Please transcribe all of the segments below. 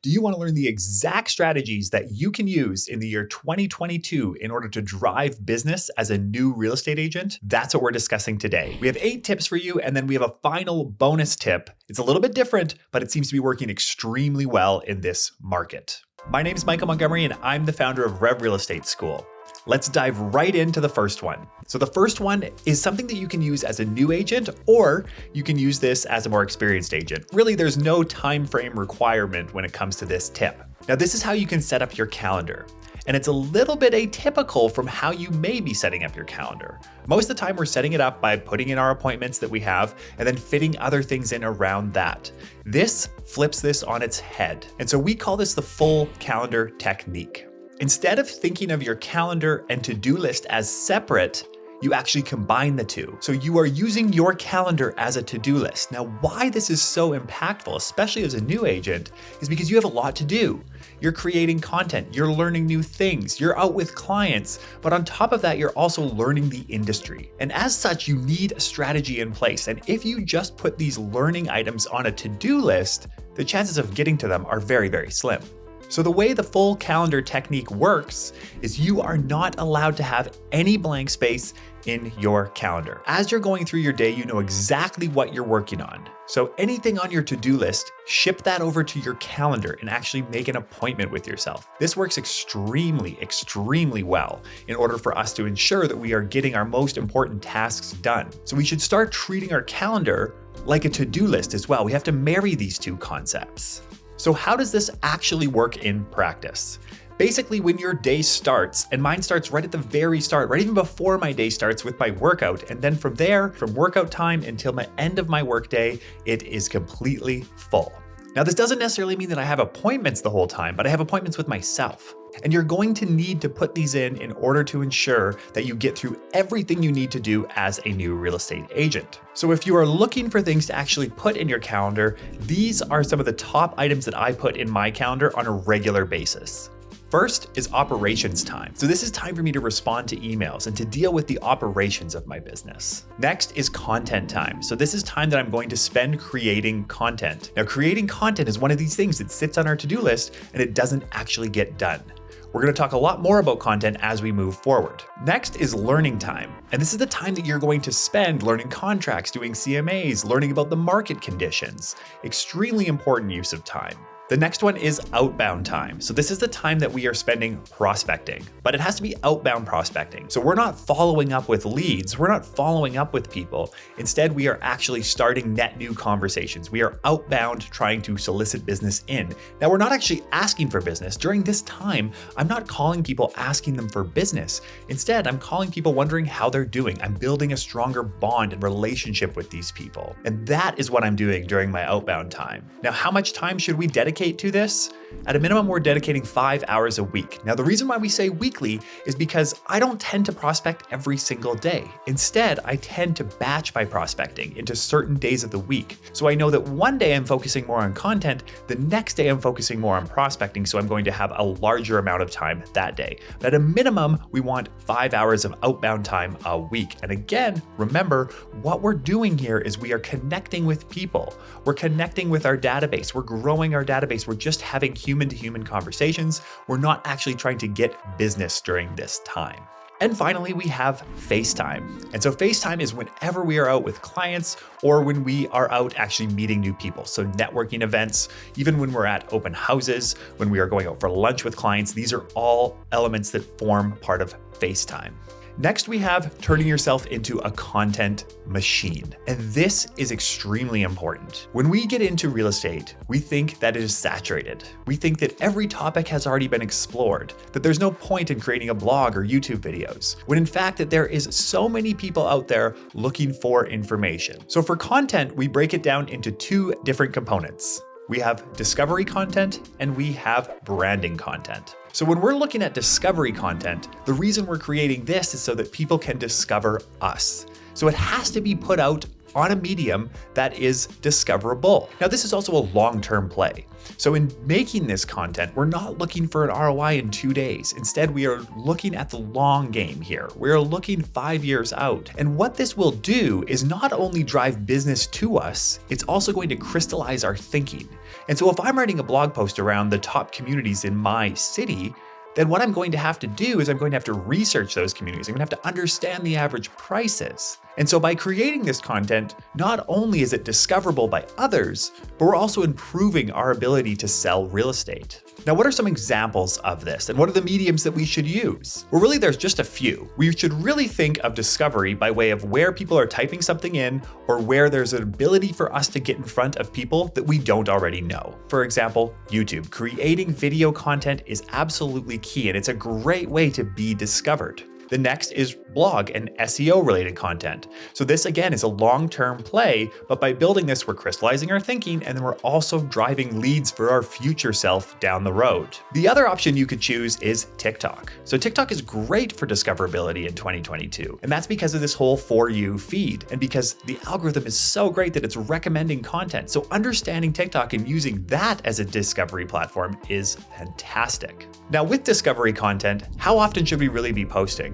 Do you want to learn the exact strategies that you can use in the year 2022 in order to drive business as a new real estate agent? That's what we're discussing today. We have 8 tips for you, and then we have a final bonus tip. It's a little bit different, but it seems to be working extremely well in this market. My name is Michael Montgomery, and I'm the founder of Rev Real Estate School. Let's dive right into the first one. So the first one is something that you can use as a new agent, or you can use this as a more experienced agent. Really, there's no time frame requirement when it comes to this tip. Now, this is how you can set up your calendar. And it's a little bit atypical from how you may be setting up your calendar. Most of the time, we're setting it up by putting in our appointments that we have and then fitting other things in around that. This flips this on its head. And so we call this the full calendar technique. Instead of thinking of your calendar and to-do list as separate, you actually combine the two. So you are using your calendar as a to-do list. Now, why this is so impactful, especially as a new agent, is because you have a lot to do. You're creating content, you're learning new things, you're out with clients, but on top of that, you're also learning the industry. And as such, you need a strategy in place. And if you just put these learning items on a to-do list, the chances of getting to them are very, very slim. So the way the full calendar technique works is you are not allowed to have any blank space in your calendar. As you're going through your day, you know exactly what you're working on. So anything on your to-do list, ship that over to your calendar and actually make an appointment with yourself. This works extremely, extremely well in order for us to ensure that we are getting our most important tasks done. So we should start treating our calendar like a to-do list as well. We have to marry these two concepts. So how does this actually work in practice? Basically, when your day starts, and mine starts right at the very start, right even before my day starts with my workout, and then from there, from workout time until the end of my workday, it is completely full. Now, this doesn't necessarily mean that I have appointments the whole time, but I have appointments with myself. And you're going to need to put these in order to ensure that you get through everything you need to do as a new real estate agent. So if you are looking for things to actually put in your calendar, these are some of the top items that I put in my calendar on a regular basis. First is operations time. So this is time for me to respond to emails and to deal with the operations of my business. Next is content time. So this is time that I'm going to spend creating content. Now, creating content is one of these things that sits on our to-do list and it doesn't actually get done. We're going to talk a lot more about content as we move forward. Next is learning time. And this is the time that you're going to spend learning contracts, doing CMAs, learning about the market conditions. Extremely important use of time. The next one is outbound time. So this is the time that we are spending prospecting, but it has to be outbound prospecting. So we're not following up with leads. We're not following up with people. Instead, we are actually starting net new conversations. We are outbound trying to solicit business in. Now, we're not actually asking for business. During this time, I'm not calling people asking them for business. Instead, I'm calling people wondering how they're doing. I'm building a stronger bond and relationship with these people. And that is what I'm doing during my outbound time. Now, how much time should we dedicate to this? At a minimum, we're dedicating 5 hours a week. Now, the reason why we say weekly is because I don't tend to prospect every single day. Instead, I tend to batch my prospecting into certain days of the week. So I know that one day I'm focusing more on content, the next day I'm focusing more on prospecting, so I'm going to have a larger amount of time that day. But at a minimum, we want 5 hours of outbound time a week. And again, remember, what we're doing here is we are connecting with people. We're connecting with our database. We're growing our database. We're just having human-to-human conversations. We're not actually trying to get business during this time. And finally, we have FaceTime. And so FaceTime is whenever we are out with clients or when we are out actually meeting new people. So networking events, even when we're at open houses, when we are going out for lunch with clients, these are all elements that form part of FaceTime. Next, we have turning yourself into a content machine. And this is extremely important. When we get into real estate, we think that it is saturated. We think that every topic has already been explored, that there's no point in creating a blog or YouTube videos, when in fact that there is so many people out there looking for information. So for content, we break it down into 2 different components. We have discovery content and we have branding content. So when we're looking at discovery content, the reason we're creating this is so that people can discover us. So it has to be put out on a medium that is discoverable. Now, this is also a long-term play. So in making this content, we're not looking for an ROI in 2 days. Instead, we are looking at the long game here. We're looking 5 years out. And what this will do is not only drive business to us, it's also going to crystallize our thinking. And so if I'm writing a blog post around the top communities in my city, then what I'm going to have to do is I'm going to have to research those communities. I'm going to have to understand the average prices. And so by creating this content, not only is it discoverable by others, but we're also improving our ability to sell real estate. Now, what are some examples of this? And what are the mediums that we should use? Well, really, there's just a few. We should really think of discovery by way of where people are typing something in or where there's an ability for us to get in front of people that we don't already know. For example, YouTube. Creating video content is absolutely key, and it's a great way to be discovered. The next is blog and SEO related content. So this again is a long-term play, but by building this, we're crystallizing our thinking, and then we're also driving leads for our future self down the road. The other option you could choose is TikTok. So TikTok is great for discoverability in 2022, and that's because of this whole For You feed, and because the algorithm is so great that it's recommending content. So understanding TikTok and using that as a discovery platform is fantastic. Now, with discovery content, how often should we really be posting?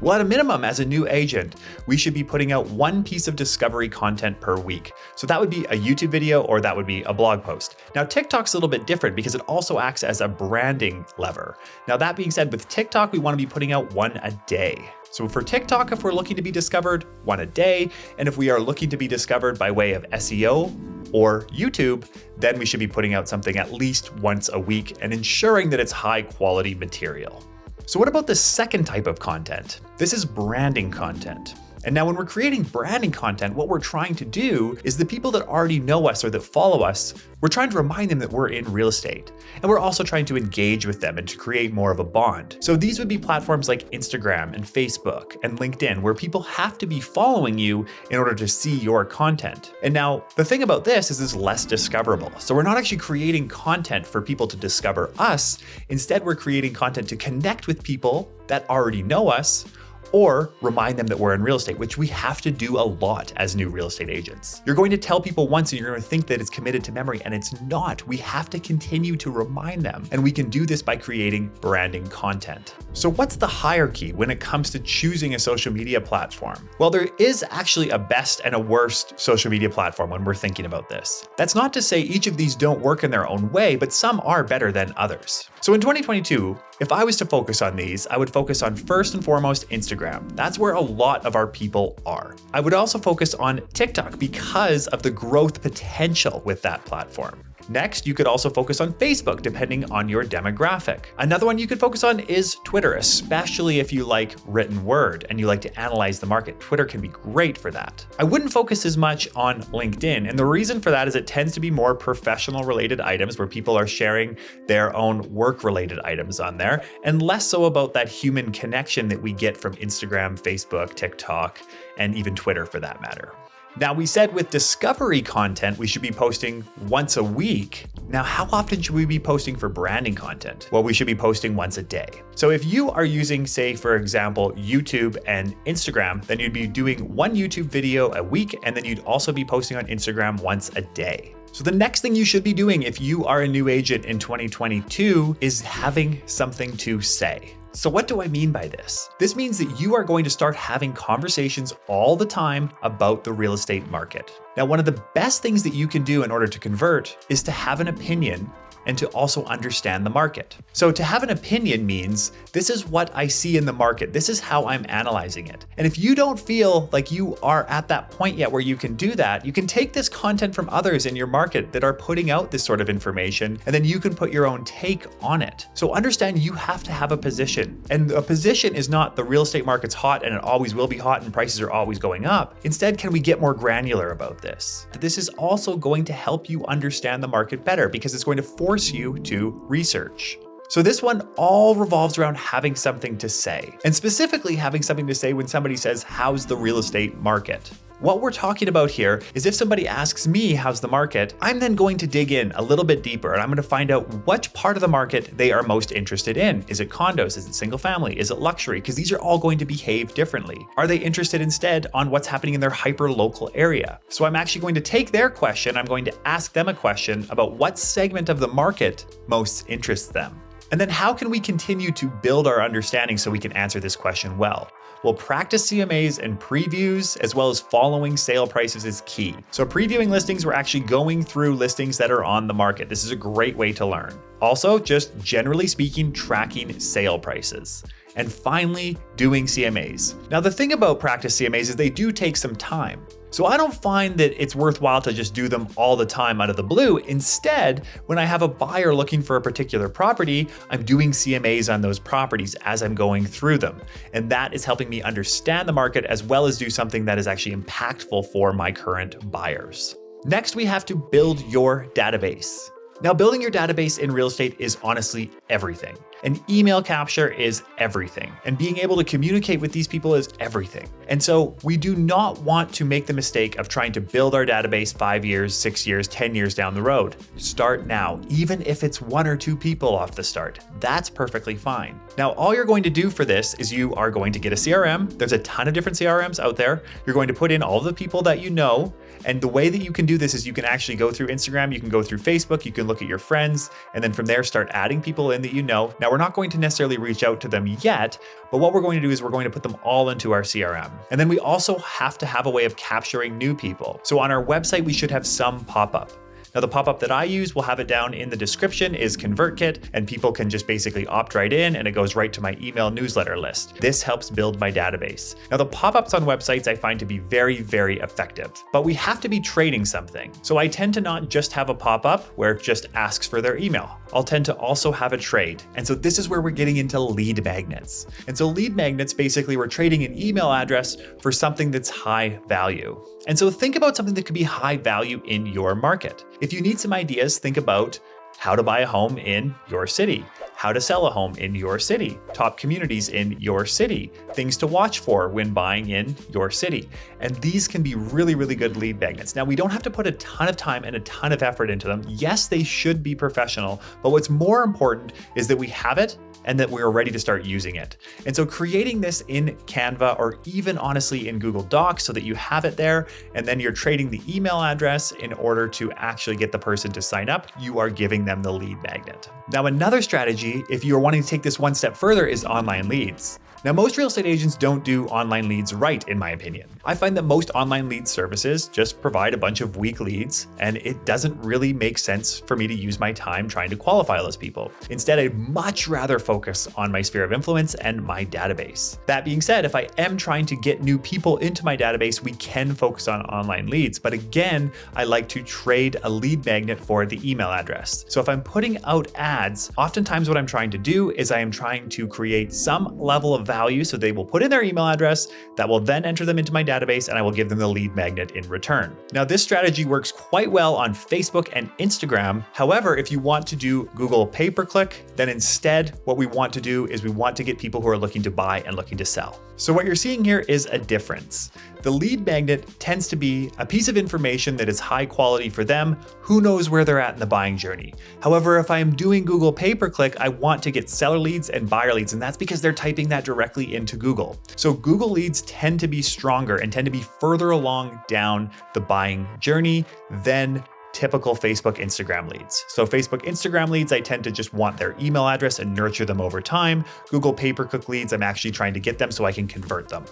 Well, at a minimum, as a new agent, we should be putting out one piece of discovery content per week. So that would be a YouTube video or that would be a blog post. Now, TikTok's a little bit different because it also acts as a branding lever. Now, that being said, with TikTok, we want to be putting out one a day. So for TikTok, if we're looking to be discovered, one a day. And if we are looking to be discovered by way of SEO or YouTube, then we should be putting out something at least once a week and ensuring that it's high quality material. So what about the second type of content? This is branding content. And now when we're creating branding content, what we're trying to do is the people that already know us or that follow us, we're trying to remind them that we're in real estate. And we're also trying to engage with them and to create more of a bond. So these would be platforms like Instagram and Facebook and LinkedIn, where people have to be following you in order to see your content. And now the thing about this is it's less discoverable. So we're not actually creating content for people to discover us. Instead, we're creating content to connect with people that already know us, or remind them that we're in real estate, which we have to do a lot as new real estate agents. You're going to tell people once and you're going to think that it's committed to memory, and it's not. We have to continue to remind them, and we can do this by creating branding content. So what's the hierarchy when it comes to choosing a social media platform? Well, there is actually a best and a worst social media platform when we're thinking about this. That's not to say each of these don't work in their own way, but some are better than others. So in 2022, if I was to focus on these, I would focus on first and foremost Instagram. That's where a lot of our people are. I would also focus on TikTok because of the growth potential with that platform. Next, you could also focus on Facebook, depending on your demographic. Another one you could focus on is Twitter, especially if you like written word and you like to analyze the market. Twitter can be great for that. I wouldn't focus as much on LinkedIn, and the reason for that is it tends to be more professional related items where people are sharing their own work related items on there, and less so about that human connection that we get from Instagram, Facebook, TikTok, and even Twitter for that matter. Now, we said with discovery content, we should be posting once a week. Now, how often should we be posting for branding content? Well, we should be posting once a day. So if you are using, say, for example, YouTube and Instagram, then you'd be doing one YouTube video a week, and then you'd also be posting on Instagram once a day. So the next thing you should be doing if you are a new agent in 2022 is having something to say. So what do I mean by this? This means that you are going to start having conversations all the time about the real estate market. Now, one of the best things that you can do in order to convert is to have an opinion and to also understand the market. So to have an opinion means this is what I see in the market. This is how I'm analyzing it. And if you don't feel like you are at that point yet where you can do that, you can take this content from others in your market that are putting out this sort of information, and then you can put your own take on it. So understand you have to have a position. And a position is not the real estate market's hot and it always will be hot and prices are always going up. Instead, can we get more granular about this? This is also going to help you understand the market better because it's going to force you to research. So this one all revolves around having something to say, and specifically having something to say when somebody says, how's the real estate market? What we're talking about here is if somebody asks me how's the market, I'm then going to dig in a little bit deeper and I'm going to find out which part of the market they are most interested in. Is it condos? Is it single family? Is it luxury? Because these are all going to behave differently. Are they interested instead on what's happening in their hyper local area? So I'm actually going to take their question, I'm going to ask them a question about what segment of the market most interests them. And then how can we continue to build our understanding so we can answer this question well? Well, practice CMAs and previews, as well as following sale prices is key. So previewing listings, we're actually going through listings that are on the market. This is a great way to learn. Also, just generally speaking, tracking sale prices. And finally, doing CMAs. Now, the thing about practice CMAs is they do take some time. So I don't find that it's worthwhile to just do them all the time out of the blue. Instead, when I have a buyer looking for a particular property, I'm doing CMAs on those properties as I'm going through them. And that is helping me understand the market as well as do something that is actually impactful for my current buyers. Next, we have to build your database. Now, building your database in real estate is honestly everything. And email capture is everything. And being able to communicate with these people is everything. And so we do not want to make the mistake of trying to build our database 5 years, 6 years, 10 years down the road. Start now, even if it's 1 or 2 people off the start. That's perfectly fine. Now, all you're going to do for this is you are going to get a CRM. There's a ton of different CRMs out there. You're going to put in all the people that you know. And the way that you can do this is you can actually go through Instagram, you can go through Facebook, you can look at your friends, and then from there start adding people in that you know. Now, we're not going to necessarily reach out to them yet, but what we're going to do is we're going to put them all into our CRM. And then we also have to have a way of capturing new people. So on our website, we should have some pop-up. Now, the pop-up that I use, we'll have it down in the description, is ConvertKit, and people can just basically opt right in and it goes right to my email newsletter list. This helps build my database. Now, the pop-ups on websites I find to be very, very effective, but we have to be trading something. So I tend to not just have a pop-up where it just asks for their email. I'll tend to also have a trade. And so this is where we're getting into lead magnets. And so lead magnets, basically we're trading an email address for something that's high value. And so think about something that could be high value in your market. If you need some ideas, think about how to buy a home in your city, how to sell a home in your city, top communities in your city, things to watch for when buying in your city. And these can be really, really good lead magnets. Now, we don't have to put a ton of time and a ton of effort into them. Yes, they should be professional, but what's more important is that we have it and that we're ready to start using it. And so creating this in Canva or even honestly in Google Docs so that you have it there, and then you're trading the email address in order to actually get the person to sign up, you are giving them the lead magnet. Now, another strategy, if you're wanting to take this one step further, is online leads. Now, most real estate agents don't do online leads right, in my opinion. I find that most online lead services just provide a bunch of weak leads, and it doesn't really make sense for me to use my time trying to qualify those people. Instead, I'd much rather focus on my sphere of influence and my database. That being said, if I am trying to get new people into my database, we can focus on online leads. But again, I like to trade a lead magnet for the email address. So if I'm putting out ads, oftentimes what I'm trying to do is I am trying to create some level of value so they will put in their email address that will then enter them into my database and I will give them the lead magnet in return. Now, this strategy works quite well on Facebook and Instagram. However, if you want to do Google pay-per-click, then instead what we want to do is we want to get people who are looking to buy and looking to sell. So what you're seeing here is a difference. The lead magnet tends to be a piece of information that is high quality for them. Who knows where they're at in the buying journey? However, if I am doing Google pay-per-click, I want to get seller leads and buyer leads, and that's because they're typing that directly into Google. So Google leads tend to be stronger and tend to be further along down the buying journey than typical Facebook, Instagram leads. So Facebook, Instagram leads, I tend to just want their email address and nurture them over time. Google pay-per-click leads, I'm actually trying to get them so I can convert them.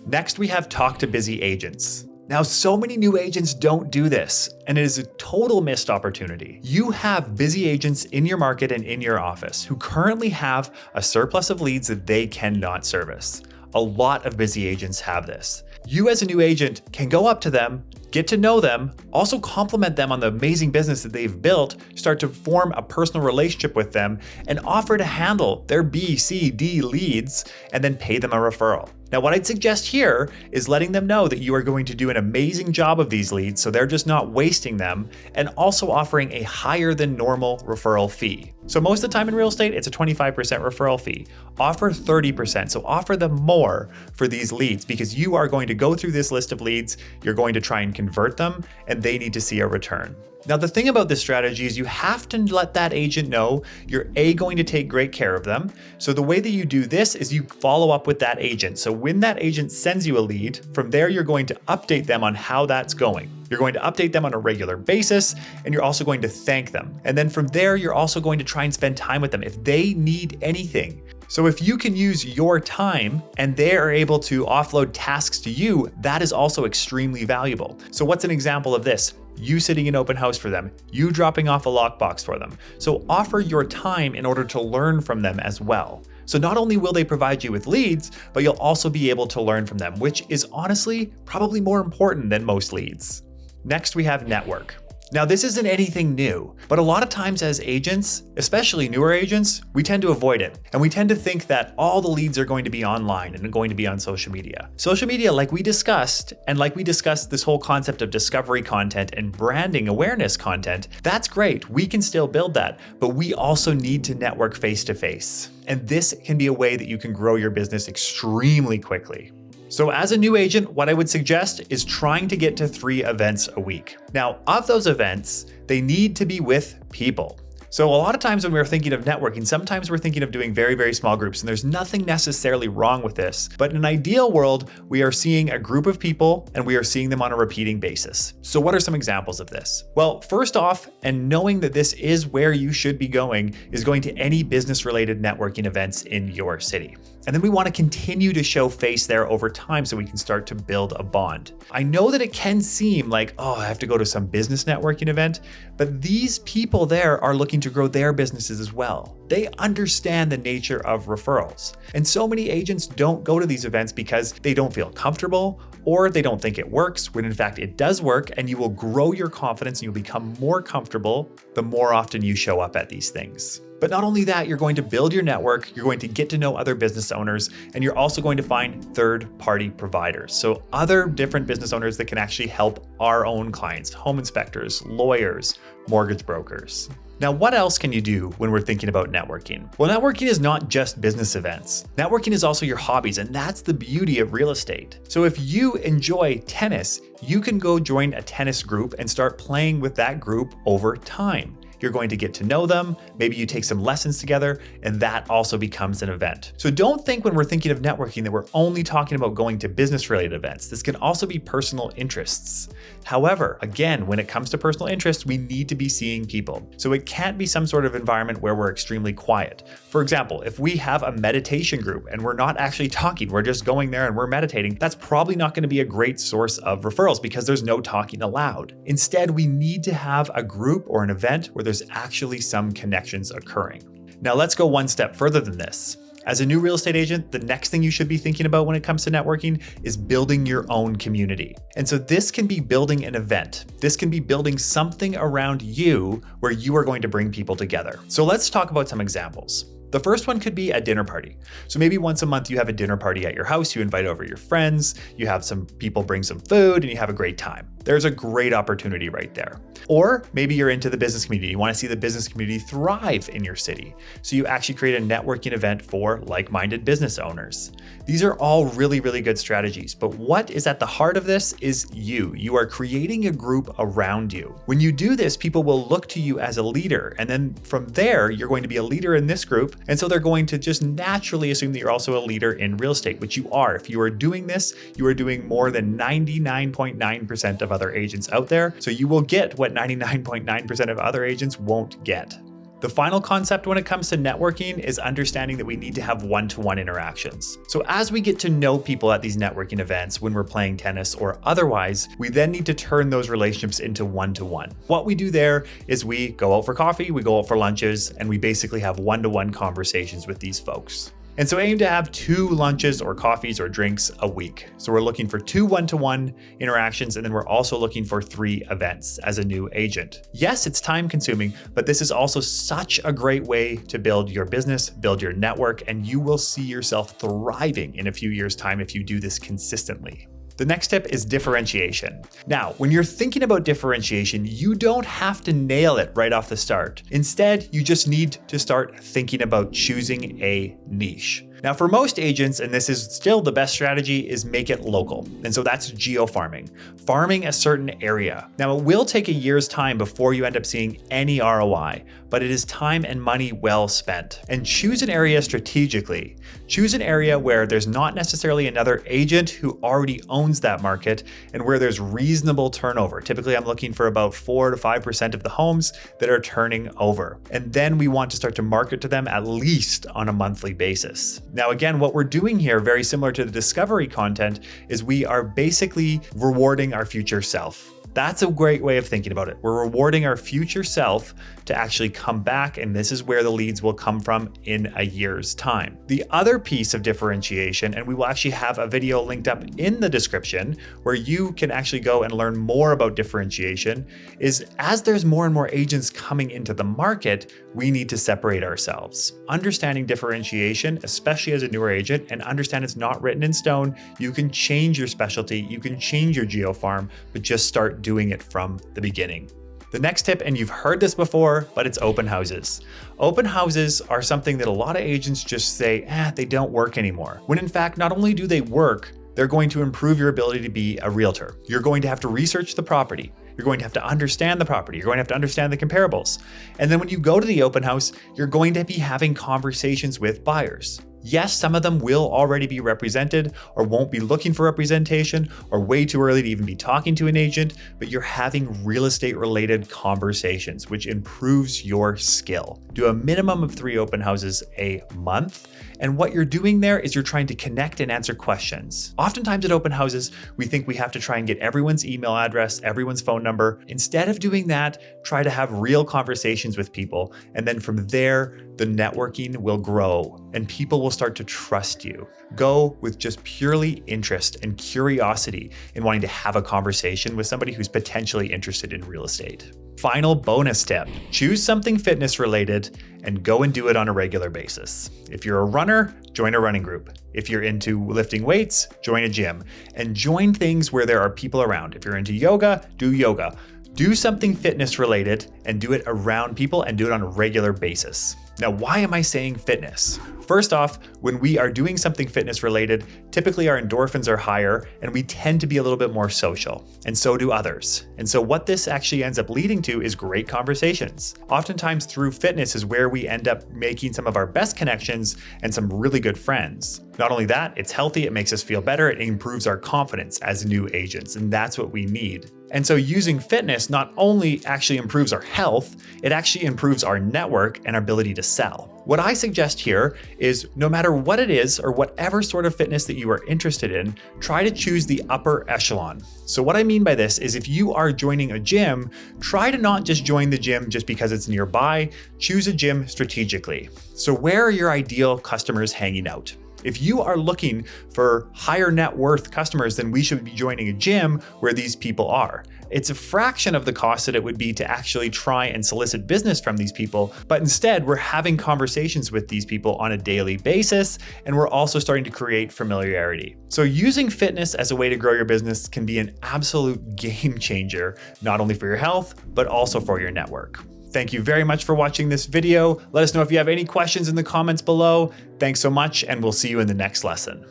Next, we have talk to busy agents. Now, so many new agents don't do this, and it is a total missed opportunity. You have busy agents in your market and in your office who currently have a surplus of leads that they cannot service. A lot of busy agents have this. You as a new agent can go up to them, get to know them, also compliment them on the amazing business that they've built, start to form a personal relationship with them, and offer to handle their B, C, D leads, and then pay them a referral. Now, what I'd suggest here is letting them know that you are going to do an amazing job of these leads so they're just not wasting them, and also offering a higher than normal referral fee. So most of the time in real estate, it's a 25% referral fee. Offer 30%, so offer them more for these leads because you are going to go through this list of leads, you're going to try and convert them, and they need to see a return. Now, the thing about this strategy is you have to let that agent know you're going to take great care of them. So the way that you do this is you follow up with that agent. So when that agent sends you a lead, from there, you're going to update them on how that's going. You're going to update them on a regular basis, and you're also going to thank them. And then from there, you're also going to try and spend time with them if they need anything. So if you can use your time and they are able to offload tasks to you, that is also extremely valuable. So what's an example of this? You sitting in open house for them, you dropping off a lockbox for them. So offer your time in order to learn from them as well. So not only will they provide you with leads, but you'll also be able to learn from them, which is honestly probably more important than most leads. Next, we have network. Now, this isn't anything new, but a lot of times as agents, especially newer agents, we tend to avoid it. And we tend to think that all the leads are going to be online and going to be on social media. Social media, like we discussed this whole concept of discovery content and branding awareness content, that's great. We can still build that, but we also need to network face-to-face. And this can be a way that you can grow your business extremely quickly. So as a new agent, what I would suggest is trying to get to 3 events a week. Now, of those events, they need to be with people. So a lot of times when we're thinking of networking, sometimes we're thinking of doing very, very small groups, and there's nothing necessarily wrong with this. But in an ideal world, we are seeing a group of people and we are seeing them on a repeating basis. So what are some examples of this? Well, first off, and knowing that this is where you should be going, is going to any business-related networking events in your city. And then we want to continue to show face there over time so we can start to build a bond. I know that it can seem like, oh, I have to go to some business networking event, but these people there are looking to grow their businesses as well. They understand the nature of referrals. And so many agents don't go to these events because they don't feel comfortable or they don't think it works, when in fact it does work, and you will grow your confidence and you'll become more comfortable the more often you show up at these things. But not only that, you're going to build your network, you're going to get to know other business owners, and you're also going to find third-party providers. So other different business owners that can actually help our own clients, home inspectors, lawyers, mortgage brokers. Now, what else can you do when we're thinking about networking? Well, networking is not just business events. Networking is also your hobbies, and that's the beauty of real estate. So if you enjoy tennis, you can go join a tennis group and start playing with that group over time. You're going to get to know them, maybe you take some lessons together, and that also becomes an event. So don't think when we're thinking of networking that we're only talking about going to business-related events. This can also be personal interests. However, again, when it comes to personal interests, we need to be seeing people. So it can't be some sort of environment where we're extremely quiet. For example, if we have a meditation group and we're not actually talking, we're just going there and we're meditating, that's probably not going to be a great source of referrals because there's no talking allowed. Instead, we need to have a group or an event where there's actually some connections occurring. Now let's go one step further than this. As a new real estate agent, the next thing you should be thinking about when it comes to networking is building your own community. And so this can be building an event. This can be building something around you where you are going to bring people together. So let's talk about some examples. The first one could be a dinner party. So maybe once a month you have a dinner party at your house, you invite over your friends, you have some people bring some food, and you have a great time. There's a great opportunity right there. Or maybe you're into the business community. You want to see the business community thrive in your city. So you actually create a networking event for like-minded business owners. These are all really, really good strategies. But what is at the heart of this is you. You are creating a group around you. When you do this, people will look to you as a leader. And then from there, you're going to be a leader in this group. And so they're going to just naturally assume that you're also a leader in real estate, which you are. If you are doing this, you are doing more than 99.9% of other agents out there. So you will get what 99.9% of other agents won't get. The final concept when it comes to networking is understanding that we need to have one-to-one interactions. So as we get to know people at these networking events, when we're playing tennis or otherwise, we then need to turn those relationships into one-to-one. What we do there is we go out for coffee, we go out for lunches, and we basically have one-to-one conversations with these folks. And so aim to have 2 lunches or coffees or drinks a week. So we're looking for 2 one-to-one interactions, and then we're also looking for 3 events as a new agent. Yes, it's time consuming, but this is also such a great way to build your business, build your network, and you will see yourself thriving in a few years' time if you do this consistently. The next tip is differentiation. Now, when you're thinking about differentiation, you don't have to nail it right off the start. Instead, you just need to start thinking about choosing a niche. Now, for most agents, and this is still the best strategy, is make it local. And so that's geofarming, farming a certain area. Now, it will take a year's time before you end up seeing any ROI, but it is time and money well spent. And choose an area strategically. Choose an area where there's not necessarily another agent who already owns that market and where there's reasonable turnover. Typically, I'm looking for about 4 to 5% of the homes that are turning over. And then we want to start to market to them at least on a monthly basis. Now, again, what we're doing here, very similar to the discovery content, is we are basically rewarding our future self. That's a great way of thinking about it. We're rewarding our future self to actually come back, and this is where the leads will come from in a year's time. The other piece of differentiation, and we will actually have a video linked up in the description where you can actually go and learn more about differentiation, is as there's more and more agents coming into the market, we need to separate ourselves. Understanding differentiation, especially as a newer agent, and understand it's not written in stone. You can change your specialty, you can change your geofarm, but just start doing it from the beginning. The next tip, and you've heard this before, but it's open houses. Open houses are something that a lot of agents just say, they don't work anymore. When in fact, not only do they work, they're going to improve your ability to be a realtor. You're going to have to research the property. You're going to have to understand the property. You're going to have to understand the comparables. And then when you go to the open house, you're going to be having conversations with buyers. Yes, some of them will already be represented or won't be looking for representation or way too early to even be talking to an agent, but you're having real estate related conversations, which improves your skill. Do a minimum of 3 open houses a month. And what you're doing there is you're trying to connect and answer questions. Oftentimes at open houses, we think we have to try and get everyone's email address, everyone's phone number. Instead of doing that, try to have real conversations with people. And then from there, the networking will grow and people will start to trust you. Go with just purely interest and curiosity in wanting to have a conversation with somebody who's potentially interested in real estate. Final bonus tip, choose something fitness related and go and do it on a regular basis. If you're a runner, join a running group. If you're into lifting weights, join a gym and join things where there are people around. If you're into yoga, do yoga. Do something fitness related and do it around people and do it on a regular basis. Now, why am I saying fitness? First off, when we are doing something fitness related, typically our endorphins are higher and we tend to be a little bit more social, and so do others. And so what this actually ends up leading to is great conversations. Oftentimes through fitness is where we end up making some of our best connections and some really good friends. Not only that, it's healthy, it makes us feel better, it improves our confidence as new agents, and that's what we need. And so using fitness not only actually improves our health, it actually improves our network and our ability to sell. What I suggest here is no matter what it is or whatever sort of fitness that you are interested in, try to choose the upper echelon. So what I mean by this is if you are joining a gym, try to not just join the gym just because it's nearby, choose a gym strategically. So where are your ideal customers hanging out? If you are looking for higher net worth customers, then we should be joining a gym where these people are. It's a fraction of the cost that it would be to actually try and solicit business from these people, but instead we're having conversations with these people on a daily basis, and we're also starting to create familiarity. So using fitness as a way to grow your business can be an absolute game changer, not only for your health, but also for your network. Thank you very much for watching this video. Let us know if you have any questions in the comments below. Thanks so much, and we'll see you in the next lesson.